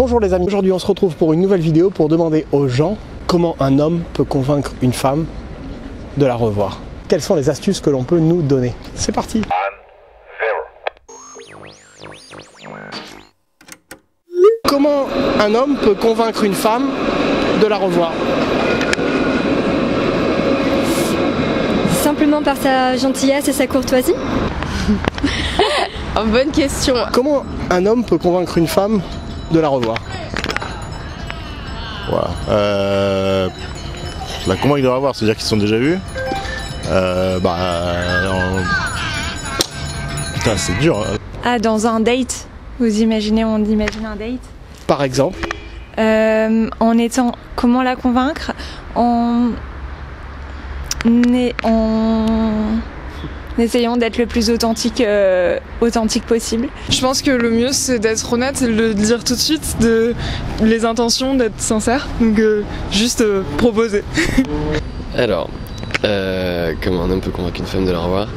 Bonjour les amis, aujourd'hui on se retrouve pour une nouvelle vidéo pour demander aux gens comment un homme peut convaincre une femme de la revoir. Quelles sont les astuces que l'on peut nous donner? C'est parti. Comment un homme peut convaincre une femme de la revoir? Simplement par sa gentillesse et sa courtoisie. Oh, bonne question. Comment un homme peut convaincre une femme de la revoir? Voilà. La convaincre de la revoir, c'est-à-dire qu'ils se sont déjà vus. Putain, c'est dur. Hein. Ah, dans un date. Vous imaginez, on imagine un date. Par exemple. En étant, comment la convaincre? En essayant d'être le plus authentique possible. Je pense que le mieux c'est d'être honnête et de le dire tout de suite, les intentions, d'être sincère, donc juste proposer. Alors, comment un homme peut convaincre une femme de la revoir?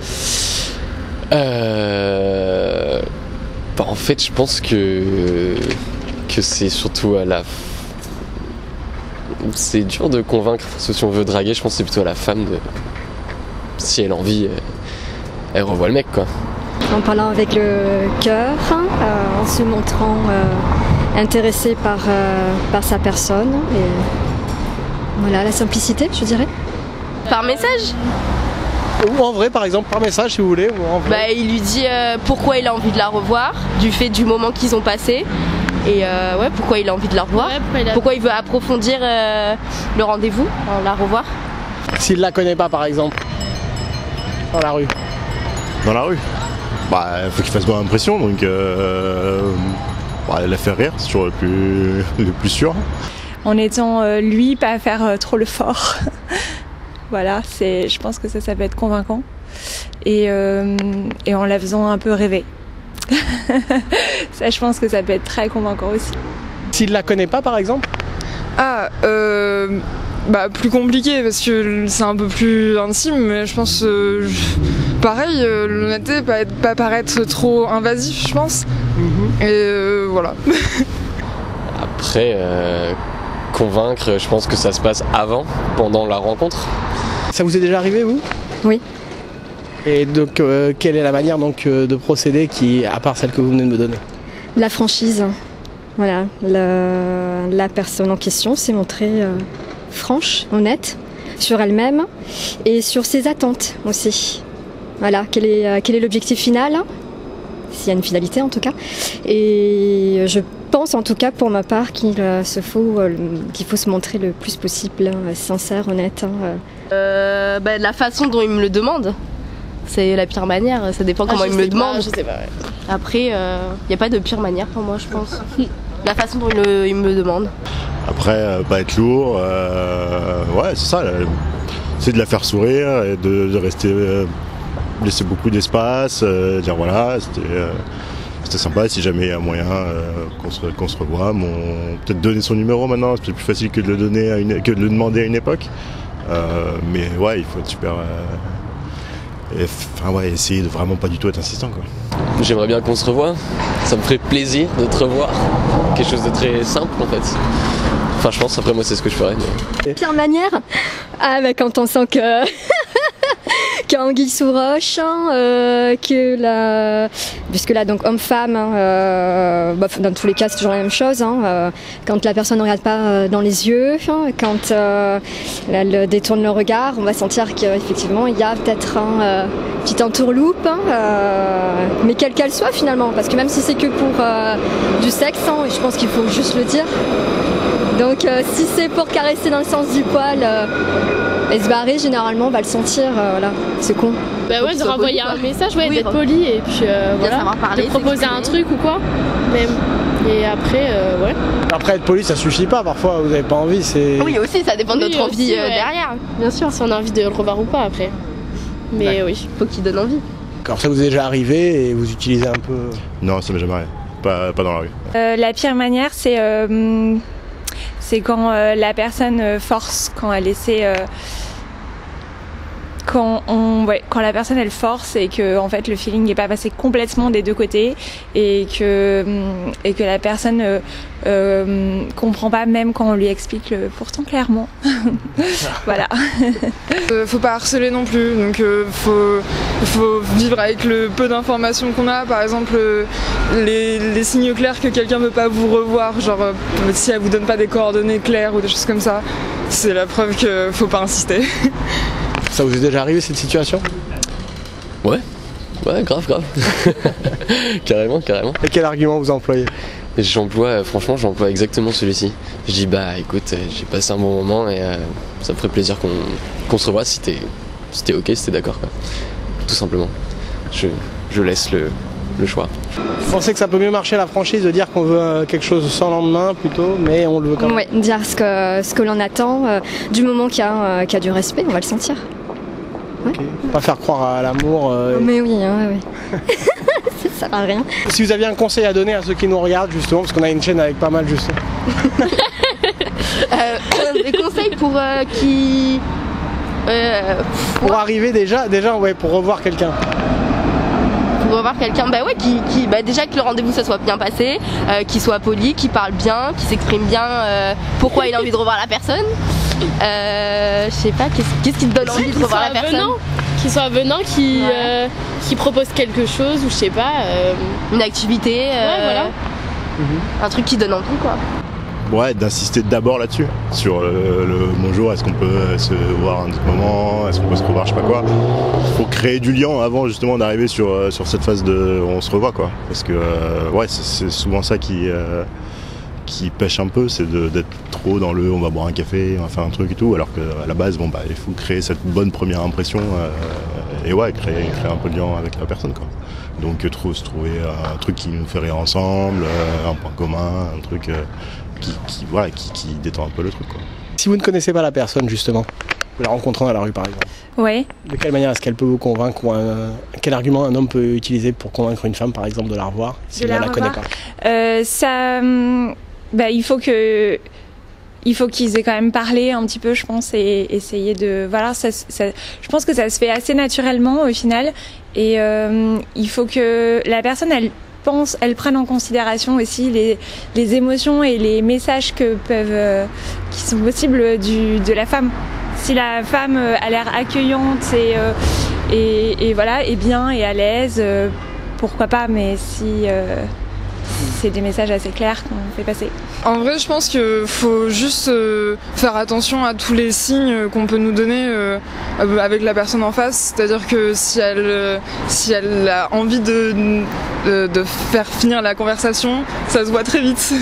En fait, je pense que c'est surtout à la... C'est dur de convaincre, parce que si on veut draguer, je pense que c'est plutôt à la femme de... Si elle a envie, elle revoit le mec, quoi. En parlant avec le cœur, en se montrant intéressé par sa personne. Et voilà, la simplicité, je dirais. Par message? Ou en vrai, par exemple, par message si vous voulez. Ou en vrai. Il lui dit pourquoi il a envie de la revoir, du fait du moment qu'ils ont passé. Et ouais, pourquoi il a envie de la revoir, pourquoi il veut approfondir le rendez-vous, la revoir. S'il la connaît pas, par exemple, dans la rue. Dans la rue, il faut qu'il fasse bonne impression, donc la faire rire, c'est toujours le plus sûr. En étant lui, pas faire trop le fort. Voilà, je pense que ça peut être convaincant. Et en la faisant un peu rêver. Ça, je pense que ça peut être très convaincant aussi. S'il la connaît pas, par exemple? Plus compliqué parce que c'est un peu plus intime, mais je pense pareil, l'honnêteté, pas paraître trop invasif, je pense. Et voilà. Après, convaincre, je pense que ça se passe avant, pendant la rencontre. Ça vous est déjà arrivé, vous? Oui. Et donc, quelle est la manière de procéder à part celle que vous venez de me donner? La franchise. Voilà, la personne en question s'est montrée franche, honnête sur elle-même et sur ses attentes aussi. Voilà, quel est l'objectif final? S'il y a une finalité en tout cas. Et je pense en tout cas pour ma part qu'il faut se montrer le plus possible, sincère, honnête. La façon dont il me le demande, c'est la pire manière, ça dépend comment il me le demande. Je sais pas, ouais. Après, il n'y a pas de pire manière pour moi, je pense. La façon dont il me le demande. Après, pas être lourd, ouais, c'est ça. C'est de la faire sourire et de rester, laisser beaucoup d'espace, dire voilà, c'était sympa, si jamais il y a moyen qu'on se revoie. Peut-être donner son numéro maintenant, c'est plus facile que de le demander à une époque. Mais ouais, il faut être super... essayer de vraiment pas du tout être insistant, quoi. J'aimerais bien qu'on se revoie, ça me ferait plaisir de te revoir. Quelque chose de très simple en fait. Enfin je pense, après moi c'est ce que je ferais. Mais... Pire manière? Quand on sent que... qu'anguille sous roche, puisque là donc homme-femme, dans tous les cas c'est toujours la même chose, quand la personne ne regarde pas dans les yeux, quand elle détourne le regard, on va sentir qu'effectivement il y a peut-être un petit entourloupe, mais quelle qu'elle soit finalement, parce que même si c'est que pour du sexe, je pense qu'il faut juste le dire. Donc si c'est pour caresser dans le sens du poil et se barrer, généralement on va le sentir, voilà, c'est con. De renvoyer un message, d'être poli et puis voilà, de proposer un truc ou quoi, même. Et après, ouais. Après être poli ça suffit pas, parfois vous avez pas envie, c'est... Oui aussi, ça dépend de notre envie derrière. Bien sûr, si on a envie de le revoir ou pas après. Mais oui, faut qu'il donne envie. Alors ça vous est déjà arrivé et vous utilisez un peu... Non, ça m'est jamais arrivé, pas dans la rue. La pire manière c'est quand la personne force, quand elle essaie quand la personne elle force et que en fait le feeling n'est pas passé complètement des deux côtés et que la personne comprend pas même quand on lui explique pourtant clairement. Voilà. Faut pas harceler non plus, donc faut vivre avec le peu d'informations qu'on a. Par exemple, les signes clairs que quelqu'un veut pas vous revoir, genre si elle vous donne pas des coordonnées claires ou des choses comme ça, c'est la preuve que faut pas insister. Ça vous est déjà arrivé cette situation? Ouais, grave. Carrément. Et quel argument vous employez? Franchement, j'emploie exactement celui-ci. Je dis bah écoute, j'ai passé un bon moment et ça me ferait plaisir qu'on se revoie si t'es ok, si t'es d'accord quoi. Tout simplement. Je laisse le choix. Vous pensez que ça peut mieux marcher la franchise de dire qu'on veut quelque chose sans lendemain plutôt, mais on le veut quand même? Oui, dire ce que l'on attend, du moment qu'il y a du respect, on va le sentir. Ouais. Okay. Pas faire croire à l'amour. Mais oui, oui. Ça va rien. Si vous aviez un conseil à donner à ceux qui nous regardent justement, parce qu'on a une chaîne avec pas mal justement. Des conseils pour qui... pour arriver déjà ouais, pour revoir quelqu'un. Pour revoir quelqu'un, déjà que le rendez-vous ça soit bien passé, qu'il soit poli, qu'il parle bien, qu'il s'exprime bien, pourquoi il a envie de revoir la personne. Je sais pas, qu'est-ce qui te donne envie de revoir la personne? Qu'il soit avenant, qui propose quelque chose ou je sais pas. Une activité, voilà. Un truc qui donne envie quoi. Ouais, d'insister d'abord là-dessus, sur le bonjour, est-ce qu'on peut se voir un petit moment, est-ce qu'on peut se revoir, je sais pas quoi. Faut créer du lien avant justement d'arriver sur cette phase de on se revoit quoi. Parce que c'est souvent ça qui pêche un peu, c'est d'être trop dans on va boire un café, on va faire un truc et tout, alors qu'à la base il faut créer cette bonne première impression et créer un peu de lien avec la personne quoi. Donc se trouver un truc qui nous fait rire ensemble, un point commun, un truc qui détend un peu le truc quoi. Si vous ne connaissez pas la personne justement, vous la rencontrez dans la rue par exemple. Ouais. De quelle manière est-ce qu'elle peut vous convaincre ou quel argument un homme peut utiliser pour convaincre une femme par exemple de la revoir si elle ne la connaît pas? Il faut qu'ils aient quand même parlé un petit peu, je pense, et essayer de... Voilà, je pense que ça se fait assez naturellement au final. Et il faut que la personne, elle prenne en considération aussi les émotions et les messages qui sont possibles de la femme. Si la femme a l'air accueillante et voilà, et bien et à l'aise, pourquoi pas, mais si... c'est des messages assez clairs qu'on fait passer. En vrai, je pense qu'il faut juste faire attention à tous les signes qu'on peut nous donner avec la personne en face. C'est-à-dire que si elle a envie de faire finir la conversation, ça se voit très vite.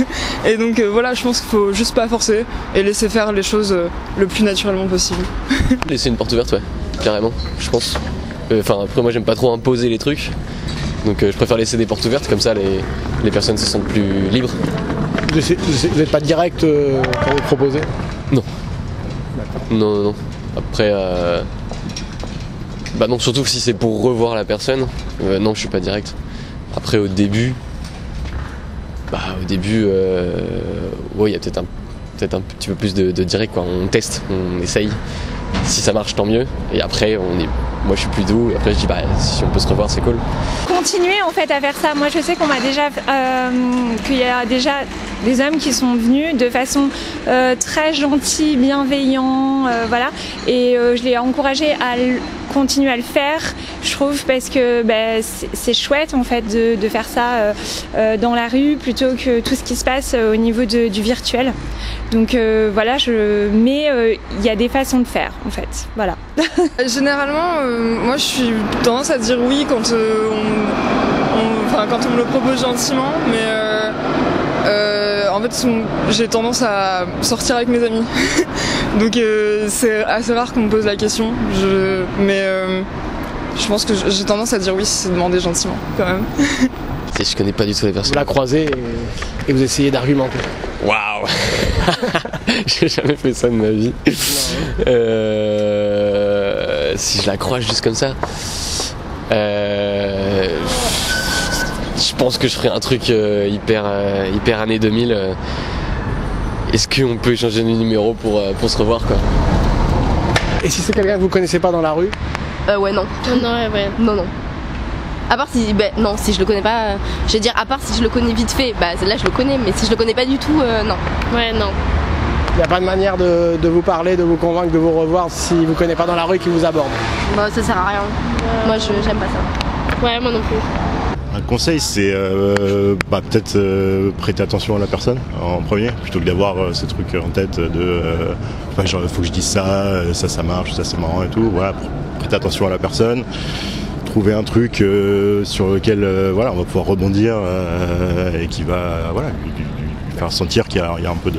Et donc voilà, je pense qu'il faut juste pas forcer et laisser faire les choses le plus naturellement possible. Laisser une porte ouverte, ouais, carrément, je pense. Après, moi, j'aime pas trop imposer les trucs. Donc je préfère laisser des portes ouvertes, comme ça les personnes se sentent plus libres. Vous n'êtes pas direct quand vous proposez? Non. Non. Après, non, surtout si c'est pour revoir la personne, non, je suis pas direct. Après, au début, il y a peut-être un petit peu plus de direct, quoi. On teste, on essaye. Si ça marche, tant mieux. Et après, moi, je suis plus doux. Après, je dis, si on peut se revoir, c'est cool. Continuer, en fait, à faire ça. Moi, je sais qu'il y a déjà des hommes qui sont venus de façon très gentille, bienveillant, voilà. Et je l'ai encouragé à continuer à le faire, je trouve, parce que c'est chouette, en fait, de faire ça dans la rue plutôt que tout ce qui se passe au niveau du virtuel. Donc voilà, mais il y a des façons de faire, en fait, voilà. Généralement, moi je suis tendance à dire oui quand quand on me le propose gentiment, mais en fait j'ai tendance à sortir avec mes amis. Donc c'est assez rare qu'on me pose la question, mais je pense que j'ai tendance à dire oui si c'est demandé gentiment quand même. Je connais pas du tout les personnes. Vous la croisez et vous essayez d'argumenter. Waouh. J'ai jamais fait ça de ma vie. Si je la croise juste comme ça, je pense que je ferais un truc hyper année 2000. Est-ce qu'on peut échanger de numéro pour se revoir quoi? Et si c'est quelqu'un que vous connaissez pas dans la rue, Ouais, non. Non, non. À part si, non, si je le connais pas, je vais dire, à part si je le connais vite fait, là je le connais, mais si je le connais pas du tout, non. Ouais, non. Il n'y a pas de manière de vous parler, de vous convaincre, de vous revoir si vous ne connaissez pas dans la rue qui vous aborde? Bah, ça sert à rien. Moi, j'aime pas ça. Ouais, moi non plus. Un conseil, c'est peut-être prêter attention à la personne en premier, plutôt que d'avoir ces trucs en tête de genre, faut que je dise ça, ça marche, ça c'est marrant et tout. Voilà, prêter attention à la personne, trouver un truc sur lequel on va pouvoir rebondir et qui va lui faire sentir qu'il y a un peu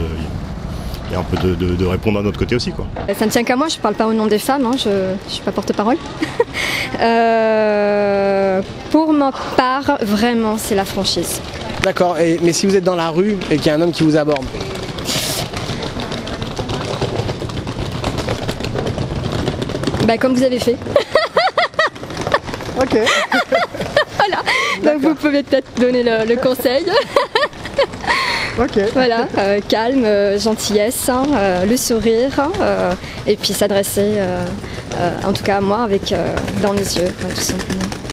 de répondre à notre côté aussi, quoi. Ça ne tient qu'à moi, je ne parle pas au nom des femmes, je ne suis pas porte-parole. Pour ma part, vraiment, c'est la franchise. D'accord, mais si vous êtes dans la rue et qu'il y a un homme qui vous aborde? Comme vous avez fait. Ok. Voilà, donc vous pouvez peut-être donner le conseil. Ok. Voilà, calme, gentillesse, le sourire, et puis s'adresser, en tout cas à moi, avec dans les yeux, tout simplement.